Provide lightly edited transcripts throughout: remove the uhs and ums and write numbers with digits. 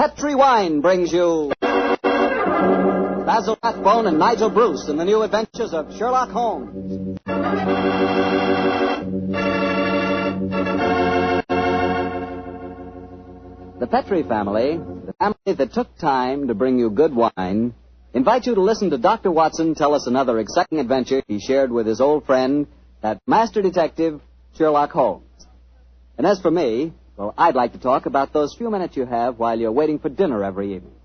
Petri Wine brings you Basil Rathbone and Nigel Bruce in the new adventures of Sherlock Holmes. The Petri family, the family that took time to bring you good wine, invite you to listen to Dr. Watson tell us another exciting adventure he shared with his old friend, that master detective, Sherlock Holmes. And as for me, well, I'd like to talk about those few minutes you have while you're waiting for dinner every evening.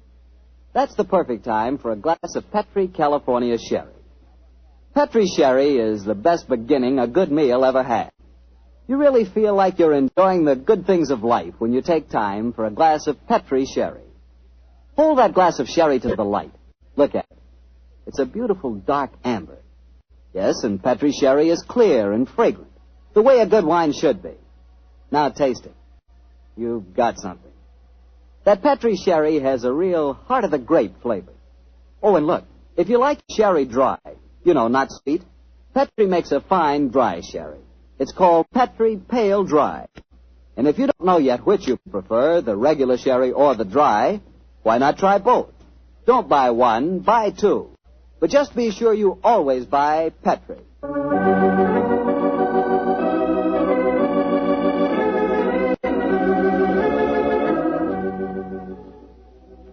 That's the perfect time for a glass of Petri California Sherry. Petri Sherry is the best beginning a good meal ever had. You really feel like you're enjoying the good things of life when you take time for a glass of Petri Sherry. Hold that glass of sherry to the light. Look at it. It's a beautiful dark amber. Yes, and Petri Sherry is clear and fragrant, the way a good wine should be. Now taste it. You've got something. That Petri Sherry has a real heart-of-the-grape flavor. Oh, and look, if you like sherry dry, not sweet, Petri makes a fine dry sherry. It's called Petri Pale Dry. And if you don't know yet which you prefer, the regular sherry or the dry, why not try both? Don't buy one, buy two. But just be sure you always buy Petri.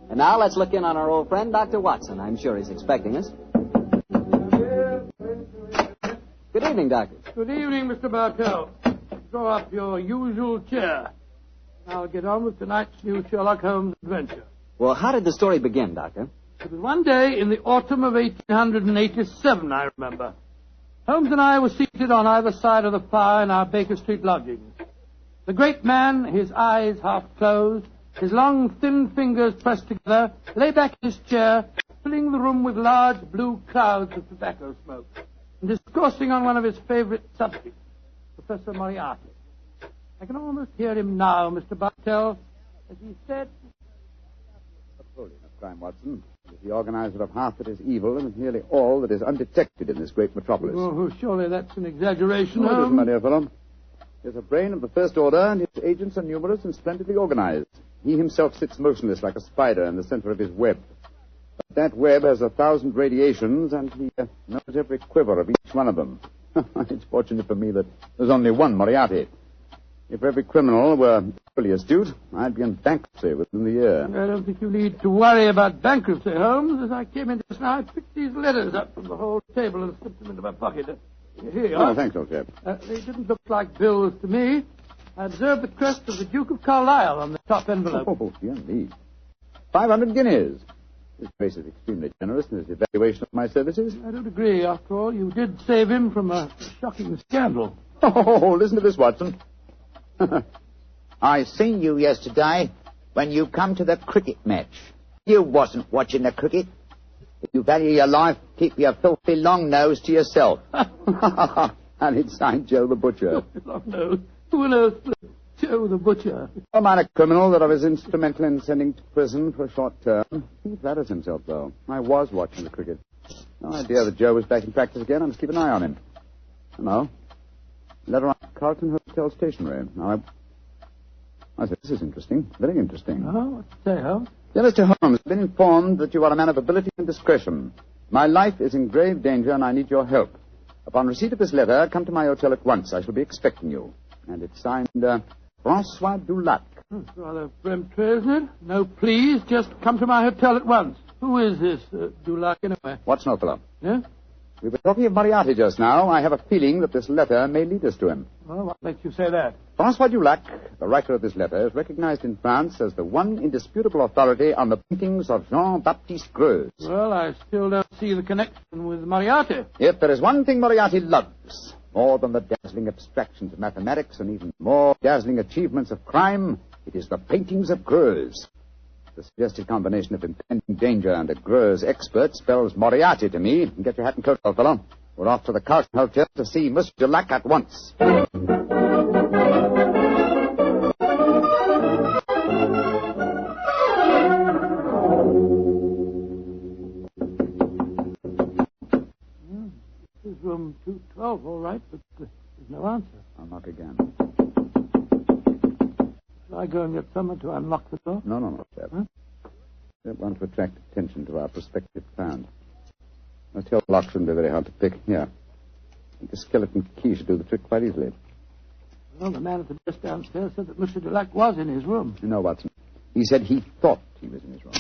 And now let's look in on our old friend, Dr. Watson. I'm sure he's expecting us. Good evening, Doctor. Good evening, Mr. Bartell. Draw up your usual chair. I'll get on with tonight's new Sherlock Holmes adventure. Well, how did the story begin, Doctor? It was one day in the autumn of 1887, I remember. Holmes and I were seated on either side of the fire in our Baker Street lodgings. The great man, his eyes half closed, his long, thin fingers pressed together, lay back in his chair, filling the room with large blue clouds of tobacco smoke, and discoursing on one of his favorite subjects, Professor Moriarty. I can almost hear him now, Mr. Bartell, as he said... Napoleon of crime, Watson, is the organizer of half that is evil and nearly all that is undetected in this great metropolis. Oh, surely that's an exaggeration, No, it Holmes. isn't, my dear fellow. He has a brain of the first order, and his agents are numerous and splendidly organized. He himself sits motionless like a spider in the center of his web. But that web has 1,000 radiations, and he knows every quiver of each one of them. It's fortunate for me that there's only one Moriarty. If every criminal were equally astute, I'd be in bankruptcy within the year. I don't think you need to worry about bankruptcy, Holmes. As I came in just now, I picked these letters up from the whole table and slipped them into my pocket. Here you are. Oh, thanks, old chap. They didn't look like bills to me. I observed the crest of the Duke of Carlisle on the top envelope. Oh, dear me. 500 guineas. His Grace is extremely generous in his evaluation of my services. I don't agree. After all, you did save him from a shocking scandal. Oh, listen to this, Watson. I seen you yesterday when you come to the cricket match. You wasn't watching the cricket. If you value your life, keep your filthy long nose to yourself. And it's signed Joe the Butcher. Long nose. Who on earth was Joe the Butcher? A minor criminal that I was instrumental in sending to prison for a short term. He flatters himself, though. I was watching the cricket. No idea that Joe was back in practice again. I must keep an eye on him. Hello. Letter on Carlton Hotel stationery. Now, I said, this is interesting. Very interesting. Oh, what's it say, Holmes? Dear Mr. Holmes, I've been informed that you are a man of ability and discretion. My life is in grave danger, and I need your help. Upon receipt of this letter, come to my hotel at once. I shall be expecting you. And it's signed, Francois Dulac. It's rather peremptory, isn't it? No, please, just come to my hotel at once. Who is this Dulac, anyway? Watson, old fellow. Yeah? We were talking of Moriarty just now. I have a feeling that this letter may lead us to him. Well, what makes you say that? Francois Dulac, the writer of this letter, is recognized in France as the one indisputable authority on the paintings of Jean-Baptiste Greuze. Well, I still don't see the connection with Moriarty. If there is one thing Moriarty loves, more than the dazzling abstractions of mathematics and even more dazzling achievements of crime, it is the paintings of Greuze. The suggested combination of impending danger and a Greuze expert spells Moriarty to me. Get your hat and coat, old fellow. We're off to the Carlton Hotel to see Monsieur Dulac at once. This is room 212, all right, but there's no answer. I'll knock again. Shall I go and get someone to unlock the door? No, chap. Huh? Don't want to attract attention to our prospective client. I tell the lock shouldn't be very hard to pick. Here. I think a skeleton key should do the trick quite easily. Well, the man at the desk downstairs said that Monsieur Dulac was in his room. You know, Watson, he said he thought he was in his room.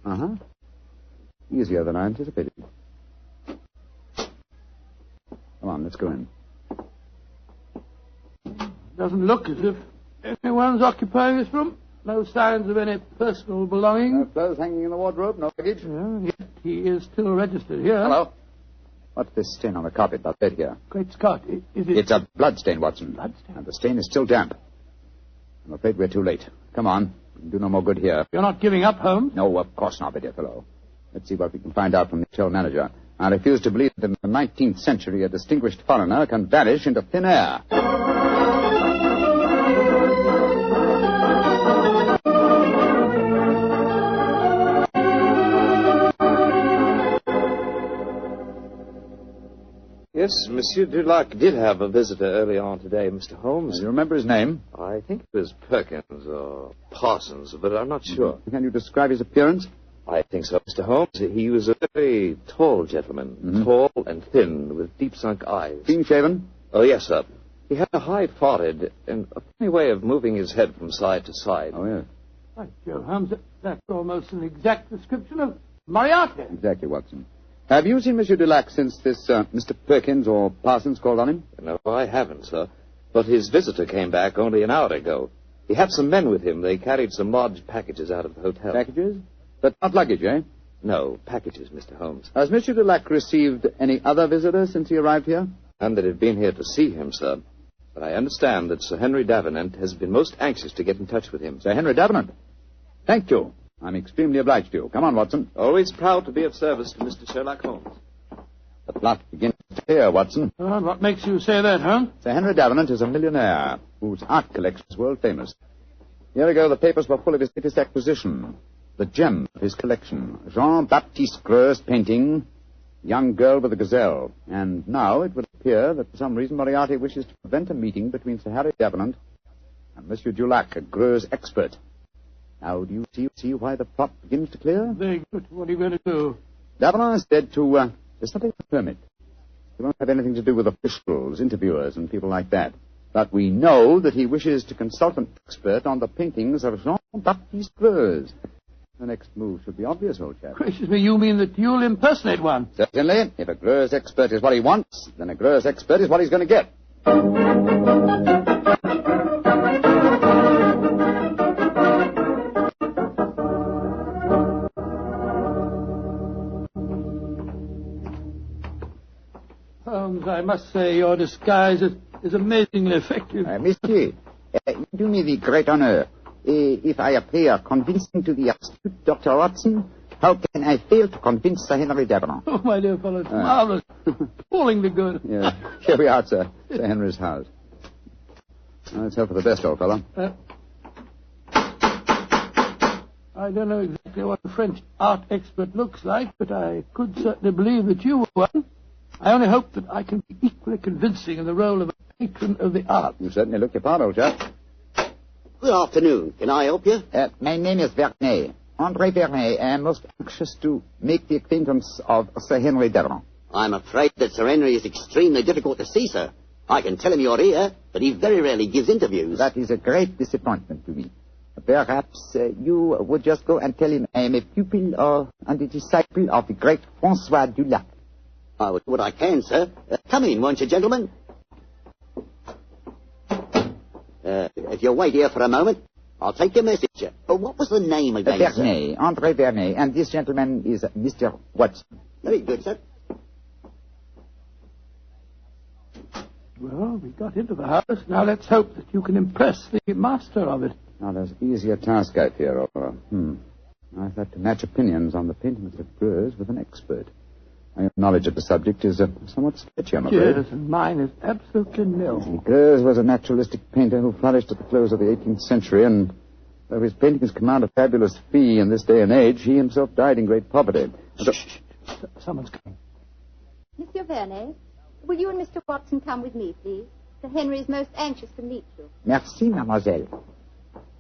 Uh-huh. Easier than I anticipated. Come on, let's go in. Doesn't look as if anyone's occupying this room. No signs of any personal belongings. No clothes hanging in the wardrobe, no luggage. Yeah, yet he is still registered here. Hello. What's this stain on the carpet, that bed here? Great Scott, is it... It's a blood stain, Watson. Blood stain? And the stain is still damp. I'm afraid we're too late. Come on. We can do no more good here. You're not giving up, Holmes? No, of course not, my dear fellow. Let's see what we can find out from the hotel manager. I refuse to believe that in the 19th century a distinguished foreigner can vanish into thin air. Yes, Monsieur Dulac did have a visitor early on today, Mr. Holmes. Do you remember his name? I think it was Perkins or Parsons, but I'm not sure. Can you describe his appearance? I think so, Mr. Holmes. He was a very tall gentleman, tall and thin, with deep-sunk eyes. Clean-shaven? Oh, yes, sir. He had a high forehead and a funny way of moving his head from side to side. Oh, yes. Right, Joe Holmes, that's almost an exact description of Moriarty. Exactly, Watson. Have you seen Monsieur Dulac since this Mr. Perkins or Parsons called on him? No, I haven't, sir. But his visitor came back only an hour ago. He had some men with him. They carried some large packages out of the hotel. Packages? But not luggage, eh? No, packages, Mr. Holmes. Has Monsieur Dulac received any other visitors since he arrived here? None that have been here to see him, sir. But I understand that Sir Henry Davenant has been most anxious to get in touch with him. Sir Henry Davenant? Thank you. I'm extremely obliged to you. Come on, Watson. Always proud to be of service to Mr. Sherlock Holmes. The plot begins here, Watson. What makes you say that, Holmes? Sir Henry Davenant is a millionaire whose art collection is world famous. Year ago, the papers were full of his latest acquisition, the gem of his collection, Jean-Baptiste Greu's painting, Young Girl with a Gazelle. And now it would appear that for some reason Moriarty wishes to prevent a meeting between Sir Harry Davenant and Monsieur Dulac, a Greu's expert. Now, do you see why the plot begins to clear? Very good. What are you going to do? Davenant is said to, there's something of a permit. It won't have anything to do with officials, interviewers, and people like that. But we know that he wishes to consult an expert on the paintings of Jean-Baptiste Greuze. The next move should be obvious, old chap. Gracious me, you mean that you'll impersonate one? Certainly. If a Greuze expert is what he wants, then a Greuze expert is what he's going to get. Holmes, I must say your disguise is amazingly effective. Monsieur, do me the great honor. If I appear convincing to the astute Dr. Watson, how can I fail to convince Sir Henry Davenant? Oh, my dear fellow, it's marvelous. Appallingly good. Yeah. Here we are, sir. Sir Henry's house. Well, let's hope for the best, old fellow. I don't know exactly what a French art expert looks like, but I could certainly believe that you were one. I only hope that I can be equally convincing in the role of a patron of the arts. You certainly look your part, old chap. Good afternoon. Can I help you? My name is Vernet. André Vernet. I am most anxious to make the acquaintance of Sir Henry Davenant. I'm afraid that Sir Henry is extremely difficult to see, sir. I can tell him you're here, but he very rarely gives interviews. That is a great disappointment to me. Perhaps you would just go and tell him I am a pupil and a disciple of the great François Dulac. I will do what I can, sir. Come in, won't you, gentlemen? If you'll wait here for a moment, I'll take your message. What was the name again, Vernet, André Vernet, and this gentleman is Mr. Watson. Very good, sir. Well, we got into the house. Now let's hope that you can impress the master of it. Now, there's easier task out here, Oliver. I've had to match opinions on the paintings of Greuze with an expert. My knowledge of the subject is somewhat sketchy, I'm afraid. Yes, and mine is absolutely nil. Greuze was a naturalistic painter who flourished at the close of the 18th century, and though his paintings command a fabulous fee in this day and age, he himself died in great poverty. Shh. Someone's coming. Monsieur Vernet, will you and Mr. Watson come with me, please? Sir Henry is most anxious to meet you. Merci, mademoiselle.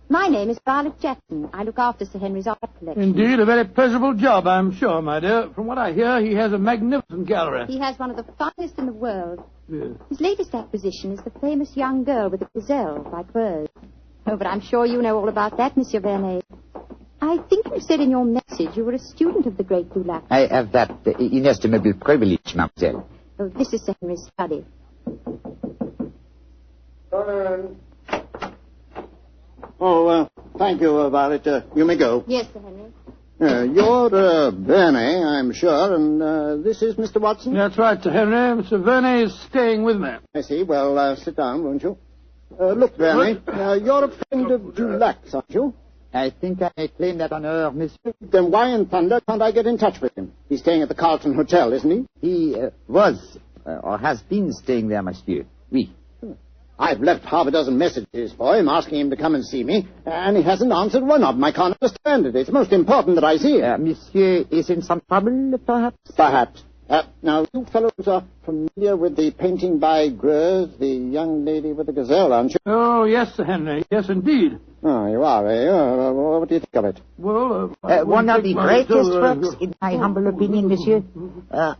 My name is Violet Jackson. I look after Sir Henry's art collection. Indeed, a very pleasurable job, I'm sure, my dear. From what I hear, he has a magnificent gallery. He has one of the finest in the world. Yes. His latest acquisition is the famous young girl with the Gazelle by Greuze. Oh, but I'm sure you know all about that, Monsieur Vernet. I think you said in your message you were a student of the great Dulac. I have that inestimable privilege, mademoiselle. Oh, this is Sir Henry's study. Thank you, Violet. You may go. Yes, Sir Henry. You're Vernet, I'm sure, and this is Mr. Watson? That's right, Sir Henry. Mr. Vernet is staying with me. I see. Well, sit down, won't you? Look, Vernet, you're a friend of Dulac's, aren't you? I think I may claim that honor, monsieur. Then why in thunder can't I get in touch with him? He's staying at the Carlton Hotel, isn't he? He was, or has been staying there, monsieur. Oui. I've left half a dozen messages for him asking him to come and see me, and he hasn't answered one of them. I can't understand it. It's most important that I see him. Monsieur is in some trouble, perhaps? Perhaps. Now, you fellows are familiar with the painting by Greuze, the young lady with the gazelle, aren't you? Oh, yes, Sir Henry. Yes, indeed. Oh, you are, eh? What do you think of it? Well, one of the greatest works, in my humble opinion, monsieur.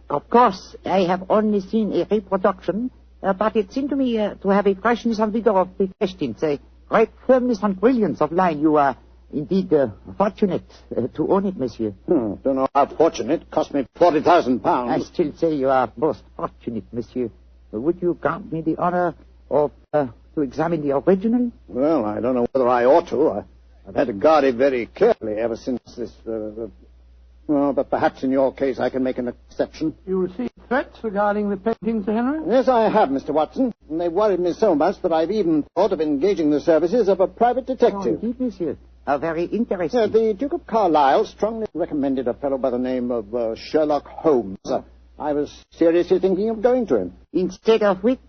Of course, I have only seen a reproduction, but it seemed to me to have a freshness and vigor of the questions, a great firmness and brilliance of line. You are indeed fortunate to own it, monsieur. Don't know how fortunate. It cost me £40,000. I still say you are most fortunate, monsieur. Would you grant me the honor of to examine the original? Well, I don't know whether I ought to. I've had to guard it very carefully ever since this... Well, but perhaps in your case I can make an exception. You received threats regarding the painting, Sir Henry? Yes, I have, Mr. Watson. And they've worried me so much that I've even thought of engaging the services of a private detective. Oh, indeed, monsieur. Very interesting. The Duke of Carlisle strongly recommended a fellow by the name of Sherlock Holmes. I was seriously thinking of going to him. Instead of which?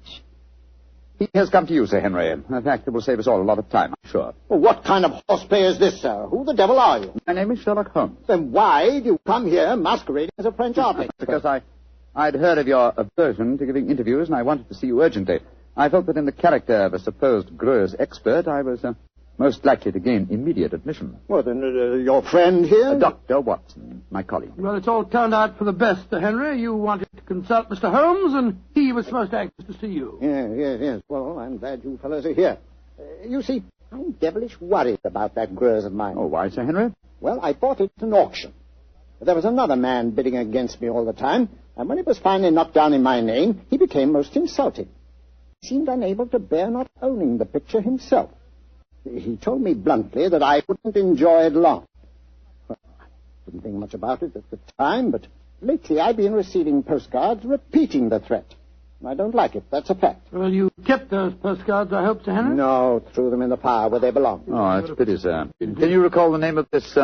He has come to you, Sir Henry. In fact, it will save us all a lot of time, I'm sure. Well, what kind of horseplay is this, sir? Who the devil are you? My name is Sherlock Holmes. Then why do you come here masquerading as a French artist? Because I'd heard of your aversion to giving interviews, and I wanted to see you urgently. I felt that in the character of a supposed Greuze expert, I was most likely to gain immediate admission. Well, then, your friend here? Dr. Watson, my colleague. Well, it's all turned out for the best, Sir Henry. You wanted to consult Mr. Holmes, and he was most anxious to see you. Yes. Well, I'm glad you fellows are here. You see, I'm devilish worried about that Greuze of mine. Oh, why, Sir Henry? Well, I bought it at an auction. There was another man bidding against me all the time, and when it was finally knocked down in my name, he became most insulting. He seemed unable to bear not owning the picture himself. He told me bluntly that I wouldn't enjoy it long. Well, I didn't think much about it at the time, but lately I've been receiving postcards repeating the threat. I don't like it, that's a fact. Well, you kept those postcards, I hope, Sir Henry? No, threw them in the fire where they belong. Oh, that's a pity, sir. Can you recall the name of this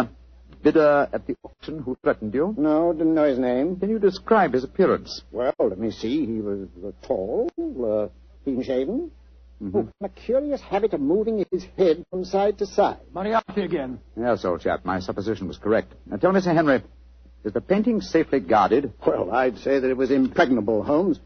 bidder at the auction who threatened you? No, didn't know his name. Can you describe his appearance? Well, let me see. He was tall, clean-shaven. Mm-hmm. A curious habit of moving his head from side to side. Moriarty again. Yes, old chap, my supposition was correct. Now, tell me, Sir Henry, is the painting safely guarded? Well, I'd say that it was impregnable, Holmes.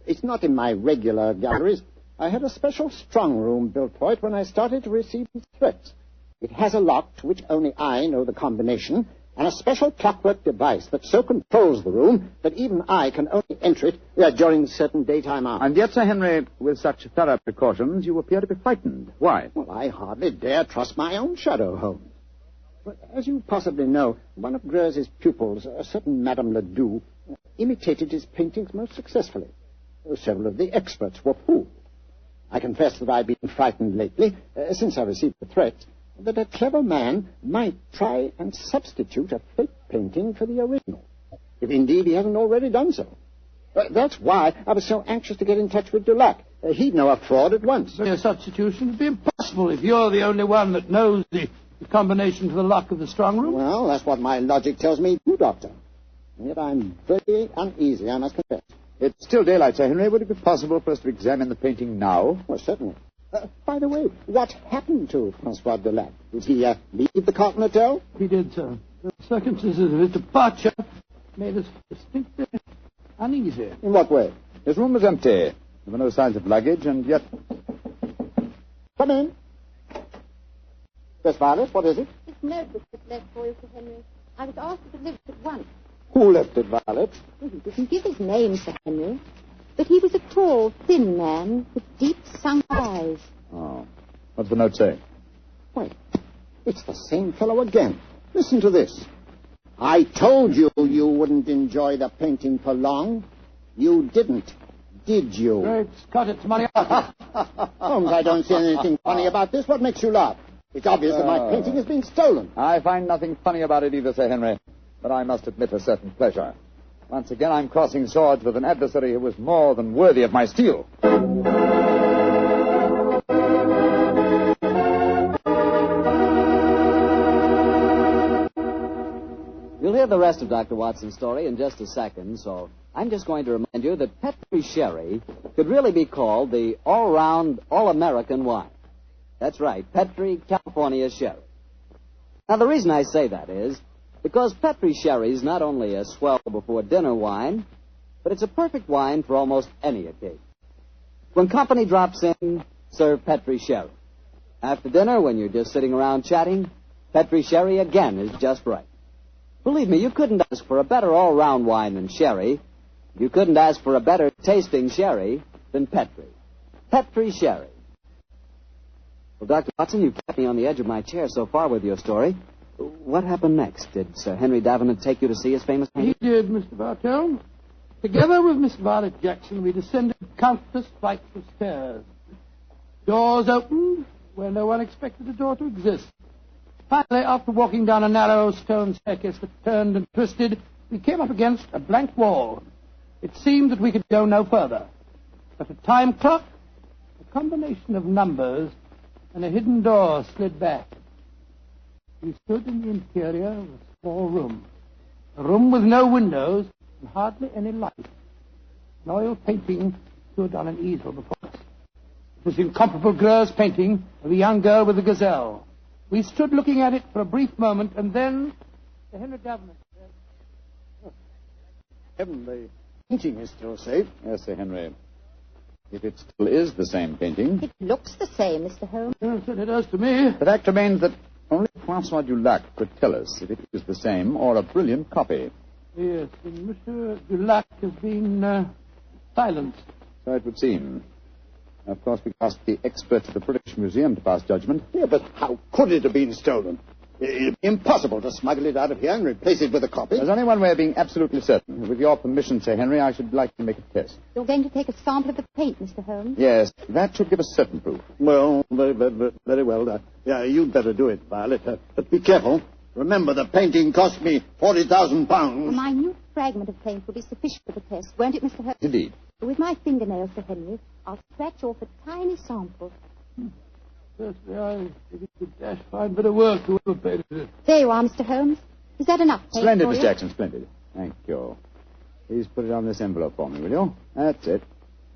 It's not in my regular galleries. I had a special strong room built for it when I started to receive these threats. It has a lock to which only I know the combination, and a special clockwork device that so controls the room that even I can only enter it during certain daytime hours. And yet, Sir Henry, with such thorough precautions, you appear to be frightened. Why? Well, I hardly dare trust my own shadow, Holmes. But as you possibly know, one of Greuze's pupils, a certain Madame Ledoux, imitated his paintings most successfully. Several of the experts were fooled. I confess that I've been frightened lately, since I received the threat, that a clever man might try and substitute a fake painting for the original, if indeed he hasn't already done so. That's why I was so anxious to get in touch with Dulac. He'd know a fraud at once. But a substitution would be impossible if you're the only one that knows the combination to the lock of the strong room. Well, that's what my logic tells me too, Doctor. And yet I'm very uneasy, I must confess. It's still daylight, Sir Henry. Would it be possible for us to examine the painting now? Well, certainly. By the way, what happened to Francois Dulac? Did he leave the Carlton Hotel? He did, sir. The circumstances of his departure made us distinctly uneasy. In what way? His room was empty. There were no signs of luggage, and yet... Come in. Yes, Violet, what is it? This notebook was left for you, Sir Henry. I was asked to deliver it at once. Who left it, Violet? Well, he didn't give his name, Sir Henry. But he was a tall, thin man with deep, sunk eyes. Oh. What's the note say? Wait, it's the same fellow again. Listen to this. I told you you wouldn't enjoy the painting for long. You didn't, did you? Great Scott, it's money. Holmes, I don't see anything funny about this. What makes you laugh? It's obvious that my painting has been stolen. I find nothing funny about it either, Sir Henry. But I must admit a certain pleasure. Once again, I'm crossing swords with an adversary who was more than worthy of my steel. You'll hear the rest of Dr. Watson's story in just a second, so I'm just going to remind you that Petri Sherry could really be called the all-round, all-American wine. That's right, Petri California Sherry. Now, the reason I say that is because Petri Sherry is not only a swell before dinner wine, but it's a perfect wine for almost any occasion. When company drops in, serve Petri Sherry. After dinner, when you're just sitting around chatting, Petri Sherry again is just right. Believe me, you couldn't ask for a better all-round wine than Sherry. You couldn't ask for a better tasting Sherry than Petri. Petri Sherry. Well, Dr. Watson, you've kept me on the edge of my chair so far with your story. What happened next? Did Sir Henry Davenant take you to see his famous painting? He did, Mr. Bartell. Together with Miss Violet Jackson, we descended countless flights of stairs. Doors opened where no one expected a door to exist. Finally, after walking down a narrow stone staircase that turned and twisted, we came up against a blank wall. It seemed that we could go no further. But a time clock, a combination of numbers, and a hidden door slid back. We stood in the interior of a small room. A room with no windows and hardly any light. An oil painting stood on an easel before us. It was the incomparable Greuze painting of a young girl with a gazelle. We stood looking at it for a brief moment, and then Sir Henry Davenant said, Heaven, the painting is still safe. Yes, Sir Henry. If it still is the same painting, It looks the same, Mr. Holmes. "Yes, it does to me." the fact remains that only Francois Dulac could tell us if it is the same or a brilliant copy. Yes, and Mr. Dulac has been silenced. So it would seem. Of course, we asked the experts at the British Museum to pass judgment. Yeah, but how could it have been stolen? It'd be impossible to smuggle it out of here and replace it with a copy. There's only one way of being absolutely certain. With your permission, Sir Henry, I should like to make a test. You're going to take a sample of the paint, Mr. Holmes? Yes, that should give us certain proof. Well, very well. Yeah, you'd better do it, Violet. But be careful. Remember, the painting cost me £40,000. A minute fragment of paint will be sufficient for the test, won't it, Mr. Holmes? Indeed. With my fingernails, Sir Henry, I'll scratch off a tiny sample. Certainly, I think it's a dash fine bit of work, whoever painted it. There you are, Mr. Holmes. Is that enough paint Splendid, for Miss you? Jackson, splendid. Thank you. Please put it on this envelope for me, will you? That's it.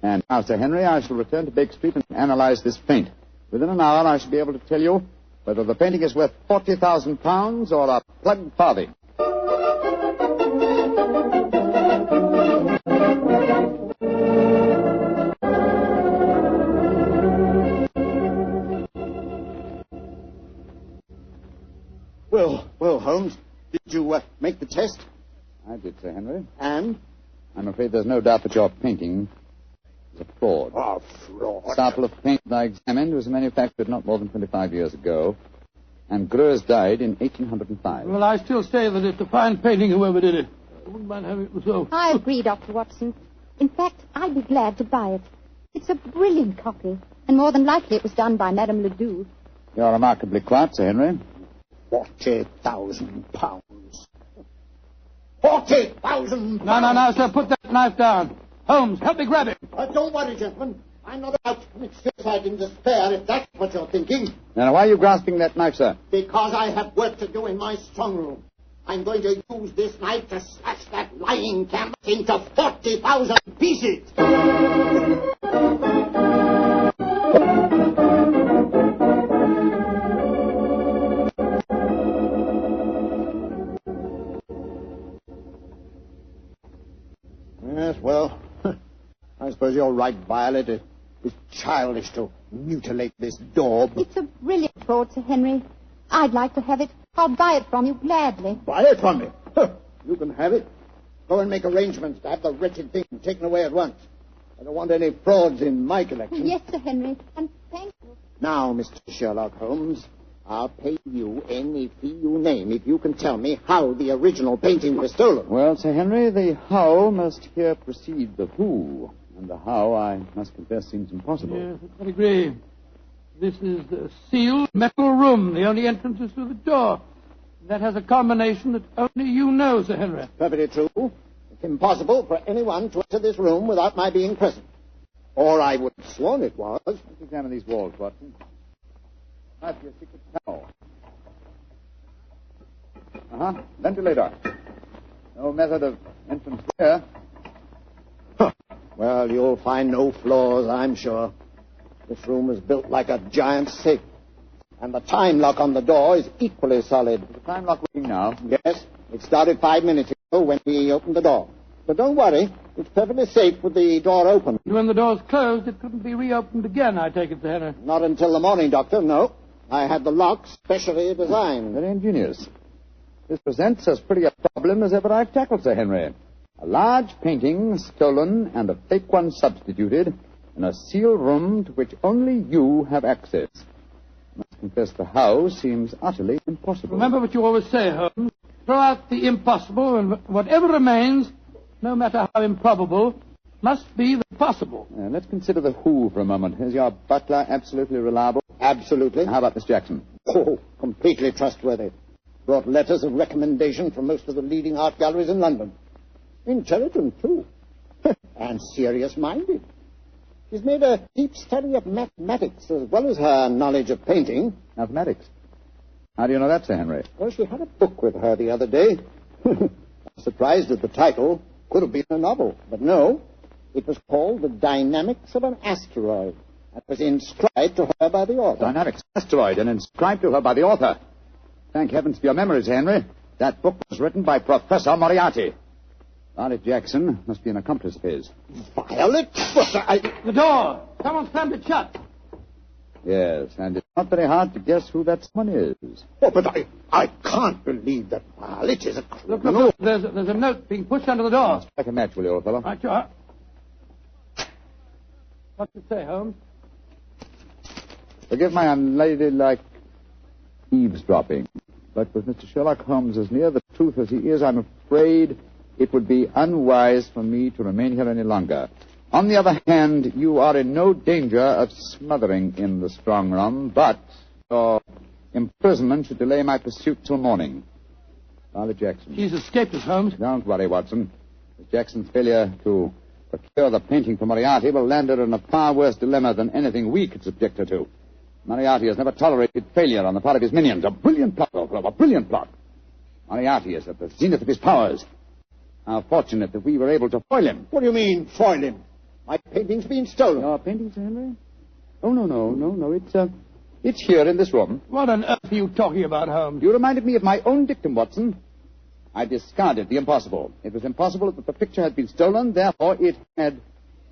And now, Sir Henry, I shall return to Baker Street and analyze this paint. Within an hour, I shall be able to tell you whether the painting is worth £40,000 or a plug farthing. Well, Holmes, did you make the test? I did, Sir Henry. And? I'm afraid there's no doubt that your painting is a fraud. Oh, fraud. The sample of paint that I examined was manufactured not more than 25 years ago, and Greuze died in 1805. Well, I still say that it's a fine painting, whoever did it. I wouldn't mind having it myself. I agree, Dr. Watson. In fact, I'd be glad to buy it. It's a brilliant copy, and more than likely it was done by Madame Ledoux. You're remarkably quiet, Sir Henry. £40,000. £40,000! No, sir, put that knife down. Holmes, help me grab it. Don't worry, gentlemen. I'm not about to commit suicide in despair, if that's what you're thinking. Now, why are you grasping that knife, sir? Because I have work to do in my strong room. I'm going to use this knife to slash that lying canvas into 40,000 pieces. Yes, well, I suppose you're right, Violet. It's childish to mutilate this daub. It's a brilliant fraud, Sir Henry. I'd like to have it. I'll buy it from you gladly. Buy it from me? Huh. You can have it. Go and make arrangements to have the wretched thing taken away at once. I don't want any frauds in my collection. Yes, Sir Henry, and thank you. Now, Mr. Sherlock Holmes, I'll pay you any fee you name if you can tell me how the original painting was stolen. Well, Sir Henry, the how must here precede the who. And the how, I must confess, seems impossible. Yes, I agree. This is the sealed metal room. The only entrance is through the door. That has a combination that only you know, Sir Henry. Perfectly true. It's impossible for anyone to enter this room without my being present. Or I would have sworn it was. Let's examine these walls, Watson. Might be a secret tunnel. Ventilator. No method of entrance here. Huh. Well, you'll find no flaws, I'm sure. This room is built like a giant safe. And the time lock on the door is equally solid. Is the time lock working now? Yes. It started 5 minutes ago when we opened the door. But don't worry. It's perfectly safe with the door open. When the door's closed, it couldn't be reopened again, I take it, Sir Henry. Not until the morning, Doctor, no. I had the lock specially designed. Very ingenious. This presents as pretty a problem as ever I've tackled, Sir Henry. A large painting stolen and a fake one substituted in a sealed room to which only you have access. I must confess the how seems utterly impossible. Remember what you always say, Holmes. Throw out the impossible, and whatever remains, no matter how improbable, must be the possible. Let's consider the who for a moment. Is your butler absolutely reliable? Absolutely. How about Miss Jackson? Oh, completely trustworthy. Brought letters of recommendation from most of the leading art galleries in London. Intelligent, too. And serious-minded. She's made a deep study of mathematics as well as her knowledge of painting. Mathematics? How do you know that, Sir Henry? Well, she had a book with her the other day. I was surprised at the title. Could have been a novel, but no. It was called The Dynamics of an Asteroid. It was inscribed to her by the author. Dynamics asteroid and inscribed to her by the author. Thank heavens for your memories, Henry. That book was written by Professor Moriarty. Violet Jackson must be an accomplice of his. Violet? The door! Someone slammed it shut. Yes, and it's not very hard to guess who that someone is. Oh, but I can't believe that Violet is a Look, criminal. there's a note being pushed under the door. Strike a match, will you, old fellow? Right, you are. What's it say, Holmes? Forgive my unladylike eavesdropping, but with Mr. Sherlock Holmes as near the truth as he is, I'm afraid it would be unwise for me to remain here any longer. On the other hand, you are in no danger of smothering in the strong room, but your imprisonment should delay my pursuit till morning. Violet Jackson. She's escaped us, Holmes. Don't worry, Watson. Miss Jackson's failure to procure the painting for Moriarty will land her in a far worse dilemma than anything we could subject her to. Moriarty has never tolerated failure on the part of his minions. A brilliant plot, old fellow, a brilliant plot. Moriarty is at the zenith of his powers. How fortunate that we were able to foil him. What do you mean, foil him? My painting's been stolen. Your painting, Sir Henry? Oh, no. It's here in this room. What on earth are you talking about, Holmes? You reminded me of my own dictum, Watson. I discarded the impossible. It was impossible that the picture had been stolen, therefore it had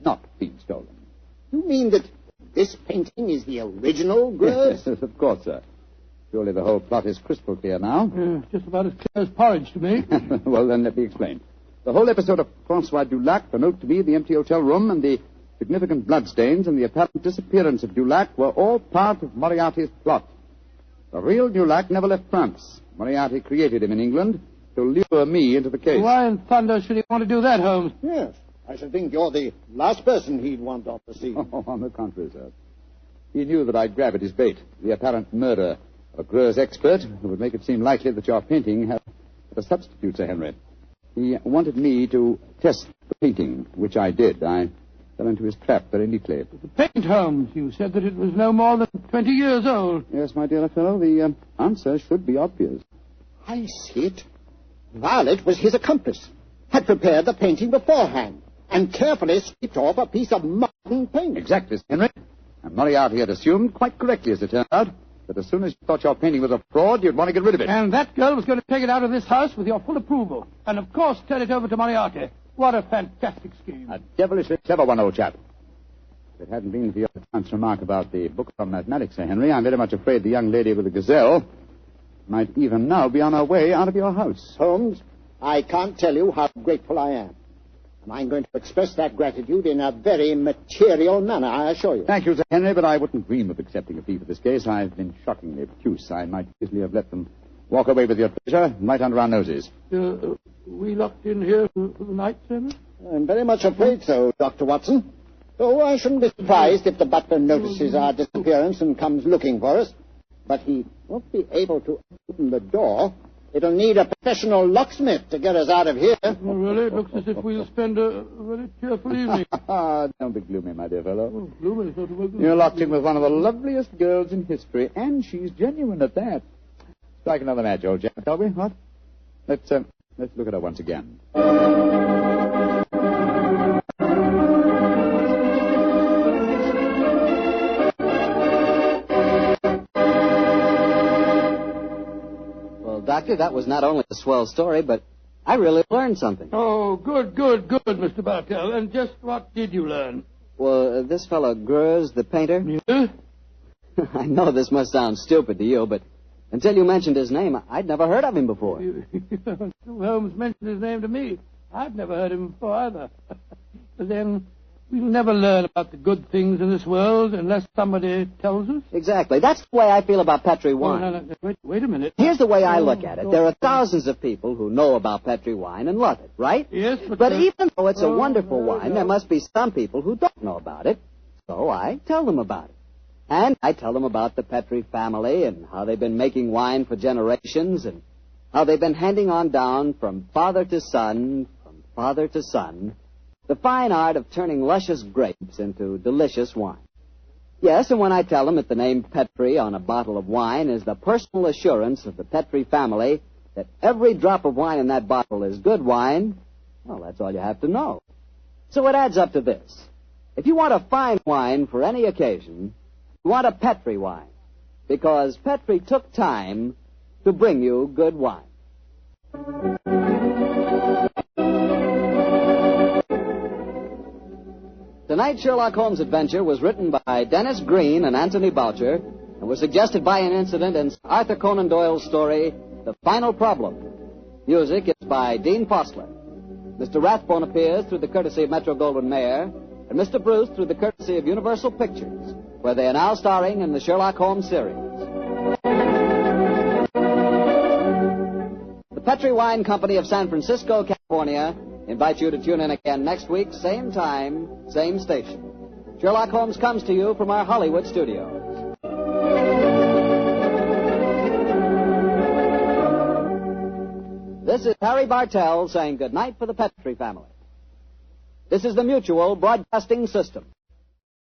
not been stolen. You mean that this painting is the original, Grove? Yes, of course, sir. Surely the whole plot is crystal clear now. Just about as clear as porridge to me. Well, then let me explain. The whole episode of Francois Dulac, the note to me, the empty hotel room, and the significant bloodstains and the apparent disappearance of Dulac were all part of Moriarty's plot. The real Dulac never left France. Moriarty created him in England to lure me into the case. Why in thunder should he want to do that, Holmes? Yes. I should think you're the last person he'd want off the scene. Oh, on the contrary, sir. He knew that I'd grab at his bait, the apparent murder of a Greuze expert who would make it seem likely that your painting had a substitute, Sir Henry. He wanted me to test the painting, which I did. I fell into his trap very neatly. The paint, Holmes. You said that it was no more than 20 years old. Yes, my dear fellow, the answer should be obvious. I see it. Violet was his accomplice, had prepared the painting beforehand, and carefully stripped off a piece of modern paint. Exactly, Sir Henry. And Moriarty had assumed, quite correctly as it turned out, that as soon as you thought your painting was a fraud, you'd want to get rid of it. And that girl was going to take it out of this house with your full approval. And, of course, turn it over to Moriarty. What a fantastic scheme. A devilishly clever one, old chap. If it hadn't been for your chance remark about the book on mathematics, Sir Henry, I'm very much afraid the young lady with the Gazelle might even now be on our way out of your house. Holmes, I can't tell you how grateful I am. And I'm going to express that gratitude in a very material manner, I assure you. Thank you, Sir Henry, but I wouldn't dream of accepting a fee for this case. I've been shockingly obtuse. I might easily have let them walk away with your treasure right under our noses. We locked in here for the night, Senator? I'm very much afraid so, Dr. Watson. Oh, I shouldn't be surprised if the butler notices our disappearance and comes looking for us. But he won't be able to open the door. It'll need a professional locksmith to get us out of here. Oh, really? It looks as if we'll spend a very cheerful evening. Don't be gloomy, my dear fellow. Oh, gloomy. You're locked in with one of the loveliest girls in history, and she's genuine at that. Strike another match, old chap, shall we? What? Let's look at her once again. Doctor, that was not only a swell story, but I really learned something. Oh, good, Mr. Bartell. And just what did you learn? Well, this fellow Greuze, the painter... Yeah? I know this must sound stupid to you, but until you mentioned his name, I'd never heard of him before. Holmes mentioned his name to me. I've never heard of him before either. But then we'll never learn about the good things in this world unless somebody tells us. Exactly. That's the way I feel about Petri wine. Oh, no. Wait a minute. Here's the way I look at it. There are thousands of people who know about Petri wine and love it, right? Yes, but even though it's a wonderful wine, there must be some people who don't know about it. So I tell them about it. And I tell them about the Petri family and how they've been making wine for generations and how they've been handing on down from father to son, the fine art of turning luscious grapes into delicious wine. Yes, and when I tell them that the name Petri on a bottle of wine is the personal assurance of the Petri family that every drop of wine in that bottle is good wine, well, that's all you have to know. So it adds up to this. If you want a fine wine for any occasion, you want a Petri wine, because Petri took time to bring you good wine. Tonight's Sherlock Holmes adventure was written by Dennis Green and Anthony Boucher and was suggested by an incident in Arthur Conan Doyle's story, The Final Problem. Music is by Dean Fossler. Mr. Rathbone appears through the courtesy of Metro-Goldwyn-Mayer, and Mr. Bruce through the courtesy of Universal Pictures, where they are now starring in the Sherlock Holmes series. The Petri Wine Company of San Francisco, California, invites you to tune in again next week, same time, same station. Sherlock Holmes comes to you from our Hollywood studios. This is Harry Bartell saying goodnight for the Petri family. This is the Mutual Broadcasting System.